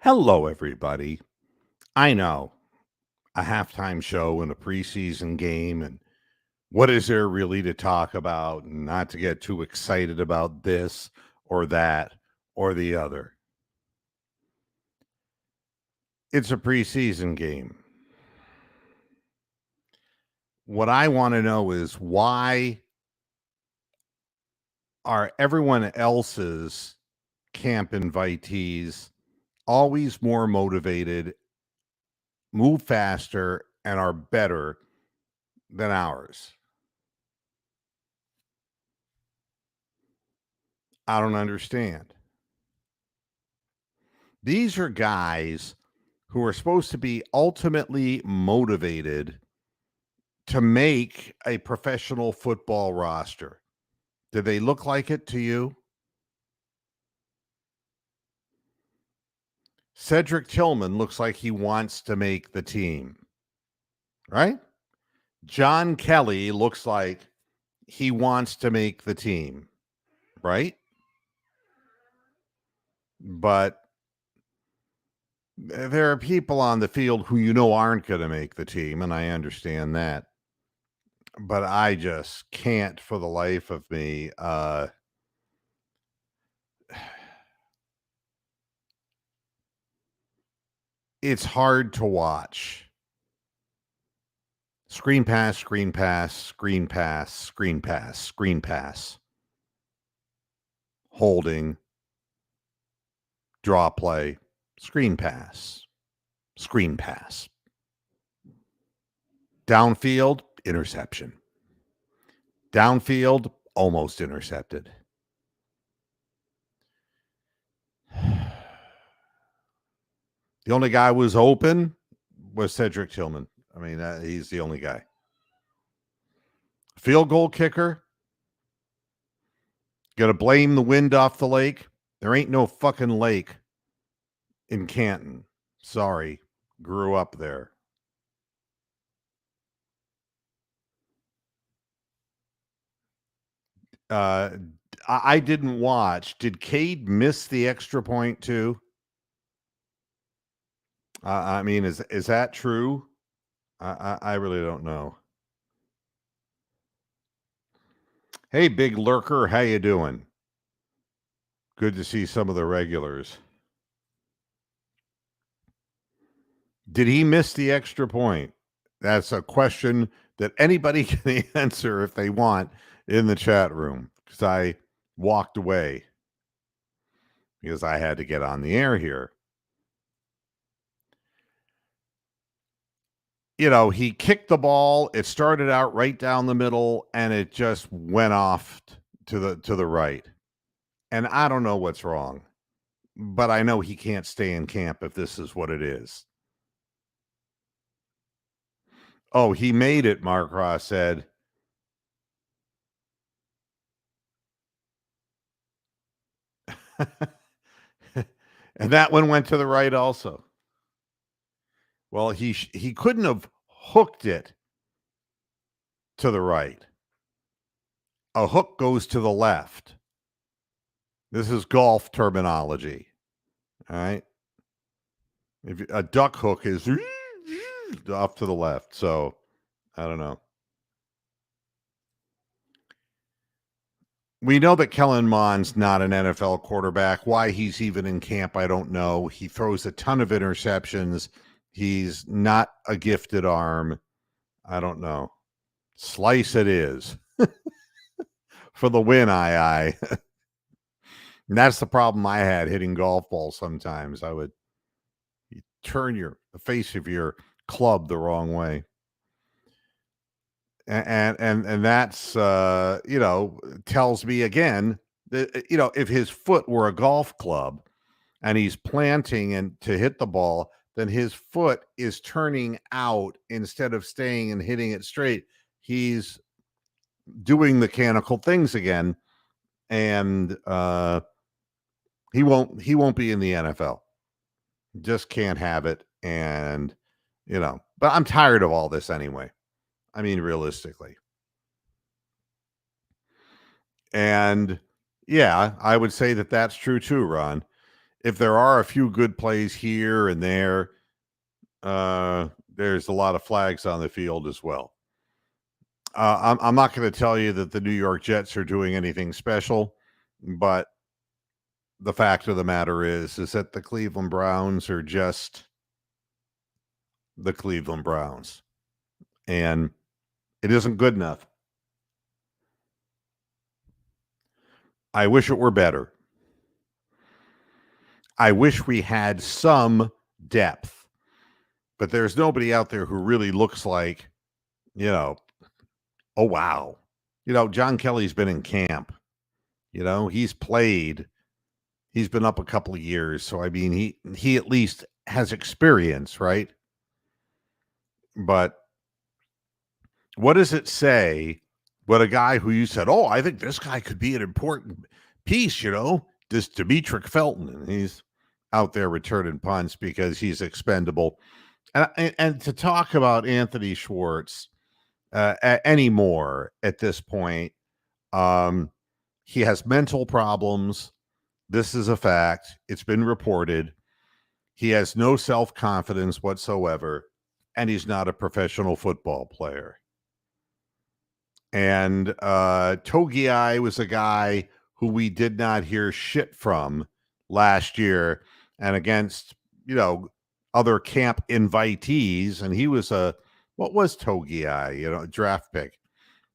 Hello, everybody. I know a halftime show and a preseason game, and what is there really to talk about, and not to get too excited about this or that or the other. It's a preseason game. What I want to know is why are everyone else's camp invitees always more motivated, move faster, and are better than ours? I don't understand. These are guys who are supposed to be ultimately motivated to make a professional football roster. Do they look like it to you? Cedric Tillman looks like he wants to make the team, right? John Kelly looks like he wants to make the team, right? But there are people on the field who aren't going to make the team, and I understand that. But I just can't for the life of me. It's hard to watch. Screen pass, screen pass, screen pass, screen pass, screen pass. Holding, draw play, screen pass, screen pass. Downfield, interception. Downfield, almost intercepted. The only guy who was open was Cedric Tillman. I mean, he's the only guy. Field goal kicker, gonna blame the wind off the lake. There ain't no fucking lake in Canton. Sorry, grew up there. I didn't watch. Did Cade miss the extra point too? I mean, is that true? I really don't know. Hey, big lurker, how you doing? Good to see some of the regulars. Did he miss the extra point? That's a question that anybody can answer if they want in the chat room, because I walked away because I had to get on the air here. He kicked the ball. It started out right down the middle, and it just went off to the right. And I don't know what's wrong, but I know he can't stay in camp if this is what it is. Oh, he made it, Mark Ross said. And that one went to the right also. Well, he couldn't have hooked it to the right. A hook goes to the left. This is golf terminology. All right. If a duck hook is off to the left, so I don't know. We know that Kellen Mond's not an NFL quarterback. Why he's even in camp, I don't know. He throws a ton of interceptions. He's not a gifted arm. I don't know. Slice it is. For the win, I. And that's the problem I had hitting golf balls sometimes. I would turn the face of your club the wrong way. And that's tells me again that if his foot were a golf club and he's planting and to hit the ball, then his foot is turning out instead of staying and hitting it straight. He's doing mechanical things again, and he won't be in the NFL. Just can't have it, and but I'm tired of all this anyway. I mean, realistically. And yeah, I would say that that's true too, Ron. if there are a few good plays here and there, there's a lot of flags on the field as well. I'm not going to tell you that the New York Jets are doing anything special, but the fact of the matter is that the Cleveland Browns are just the Cleveland Browns, and it isn't good enough. I wish it were better. I wish we had some depth, but there's nobody out there who really looks like, oh, wow. John Kelly's been in camp. He's played. He's been up a couple of years. So, I mean, he at least has experience, right? But what does it say when a guy who you said, oh, I think this guy could be an important piece, this Demetric Felton, and he's out there returning punts because he's expendable. And to talk about Anthony Schwartz anymore at this point, he has mental problems. This is a fact. It's been reported. He has no self-confidence whatsoever, and he's not a professional football player. And Togiai was a guy who we did not hear shit from last year and against, other camp invitees. And he was what was Togiai? Draft pick.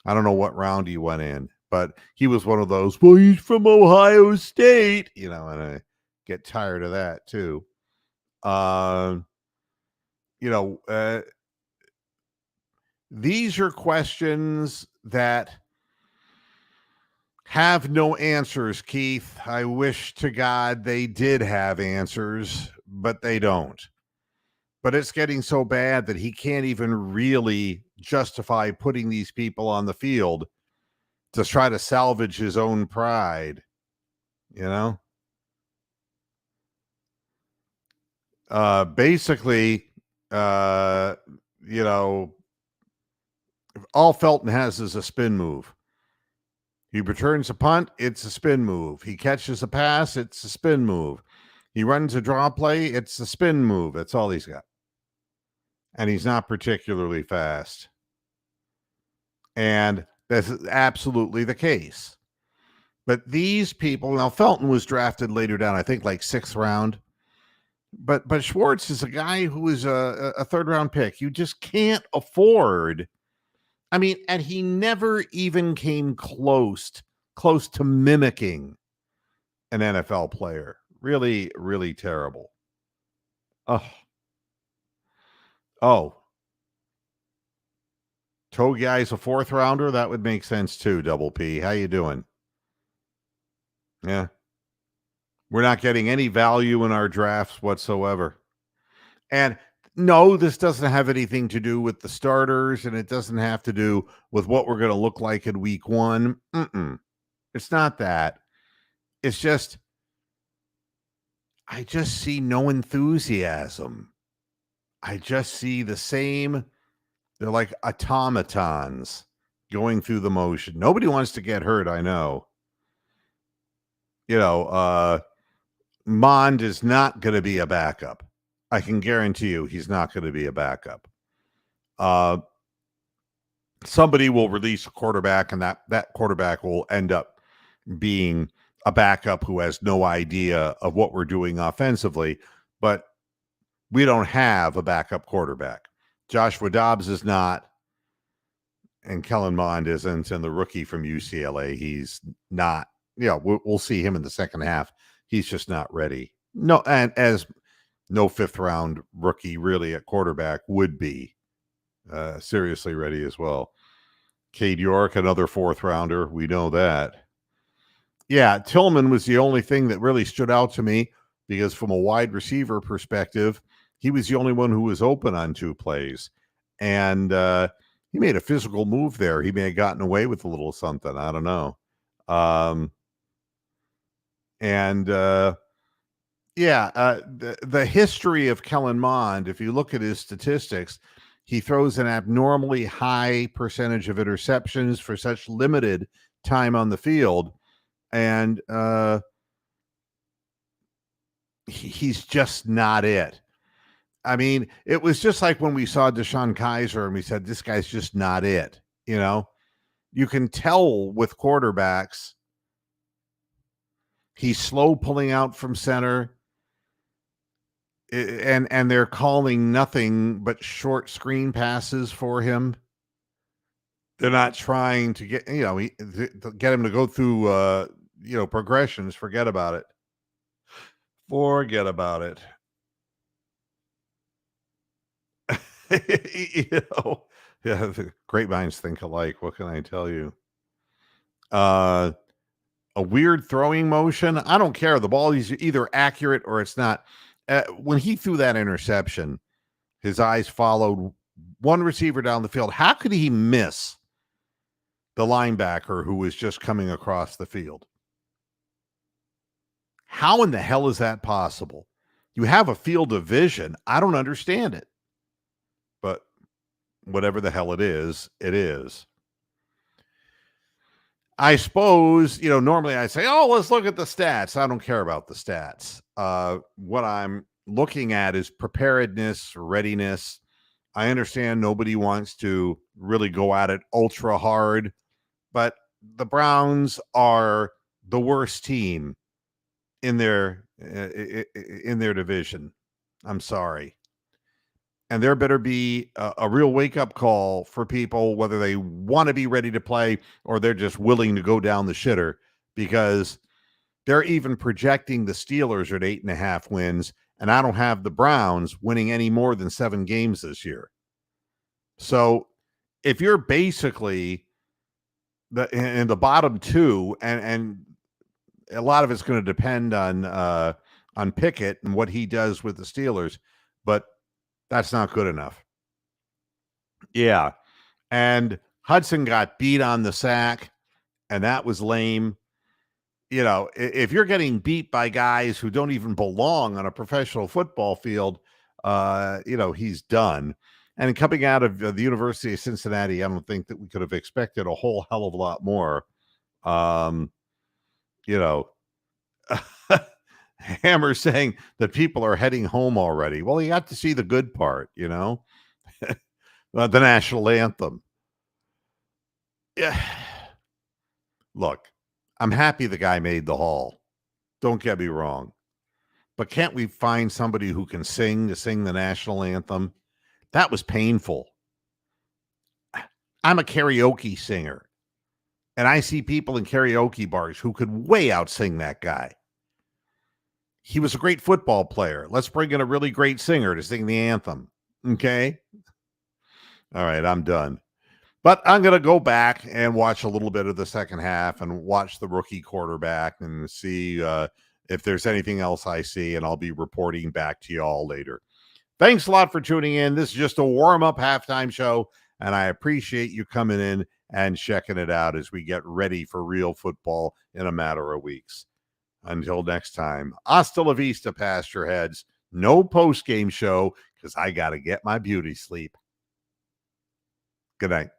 I don't know what round he went in, but he was one of those, well, he's from Ohio State, and I get tired of that too. These are questions that have no answers, Keith. I wish to God they did have answers, but they don't. But it's getting so bad that he can't even really justify putting these people on the field to try to salvage his own pride, basically, all Felton has is a spin move. He returns a punt, it's a spin move. He catches a pass, it's a spin move. He runs a draw play, it's a spin move. That's all he's got. And he's not particularly fast. And that's absolutely the case. But these people, now Felton was drafted later down, I think like 6th round. But Schwartz is a guy who is a 3rd round pick. You just can't afford. I mean, and he never even came close to mimicking an NFL player. Really, really terrible. Oh. Togiai's a 4th rounder. That would make sense too, Double P. How you doing? Yeah. We're not getting any value in our drafts whatsoever. And no, this doesn't have anything to do with the starters, and it doesn't have to do with what we're going to look like in week 1. It's not that. It's just, I just see no enthusiasm. I just see the same. They're like automatons going through the motion. Nobody wants to get hurt, I know. Mond is not going to be a backup. I can guarantee you he's not going to be a backup. Somebody will release a quarterback, and that quarterback will end up being a backup who has no idea of what we're doing offensively. But we don't have a backup quarterback. Joshua Dobbs is not, and Kellen Mond isn't, and the rookie from UCLA, he's not. We'll see him in the second half. He's just not ready. No, and as no 5th round rookie really at quarterback would be seriously ready as well. Cade York, another 4th rounder. We know that. Yeah, Tillman was the only thing that really stood out to me because from a wide receiver perspective, he was the only one who was open on 2 plays. And he made a physical move there. He may have gotten away with a little something. I don't know. The history of Kellen Mond, if you look at his statistics, he throws an abnormally high percentage of interceptions for such limited time on the field. And he's just not it. I mean, it was just like when we saw Deshaun Kaiser and we said, this guy's just not it. You know, you can tell with quarterbacks, he's slow pulling out from center. And they're calling nothing but short screen passes for him. They're not trying to get, to get him to go through, progressions. Forget about it. Forget about it. Yeah, the great minds think alike. What can I tell you? Uh, a weird throwing motion. I don't care. The ball is either accurate or it's not. When he threw that interception, his eyes followed one receiver down the field. How could he miss the linebacker who was just coming across the field? How in the hell is that possible? You have a field of vision. I don't understand it. But whatever the hell it is, it is. I suppose, normally I say, oh, let's look at the stats. I don't care about the stats. What I'm looking at is preparedness, readiness. I understand nobody wants to really go at it ultra hard, but the Browns are the worst team in their division. I'm sorry. And there better be a real wake-up call for people, whether they want to be ready to play or they're just willing to go down the shitter, because they're even projecting the Steelers at 8.5 wins, and I don't have the Browns winning any more than 7 games this year. So if you're basically in the bottom 2, and a lot of it's going to depend on Pickett and what he does with the Steelers, but that's not good enough. Yeah. And Hudson got beat on the sack, and that was lame. If you're getting beat by guys who don't even belong on a professional football field, he's done. And coming out of the University of Cincinnati, I don't think that we could have expected a whole hell of a lot more. You know, Hammer saying that people are heading home already. Well, you got to see the good part, the national anthem. Yeah. Look, I'm happy the guy made the hall. Don't get me wrong. But can't we find somebody who can sing the national anthem? That was painful. I'm a karaoke singer, and I see people in karaoke bars who could way out sing that guy. He was a great football player. Let's bring in a really great singer to sing the anthem. Okay? All right, I'm done. But I'm going to go back and watch a little bit of the second half and watch the rookie quarterback and see if there's anything else I see, and I'll be reporting back to you all later. Thanks a lot for tuning in. This is just a warm-up halftime show, and I appreciate you coming in and checking it out as we get ready for real football in a matter of weeks. Until next time, hasta la vista, pasture heads. No post-game show because I got to get my beauty sleep. Good night.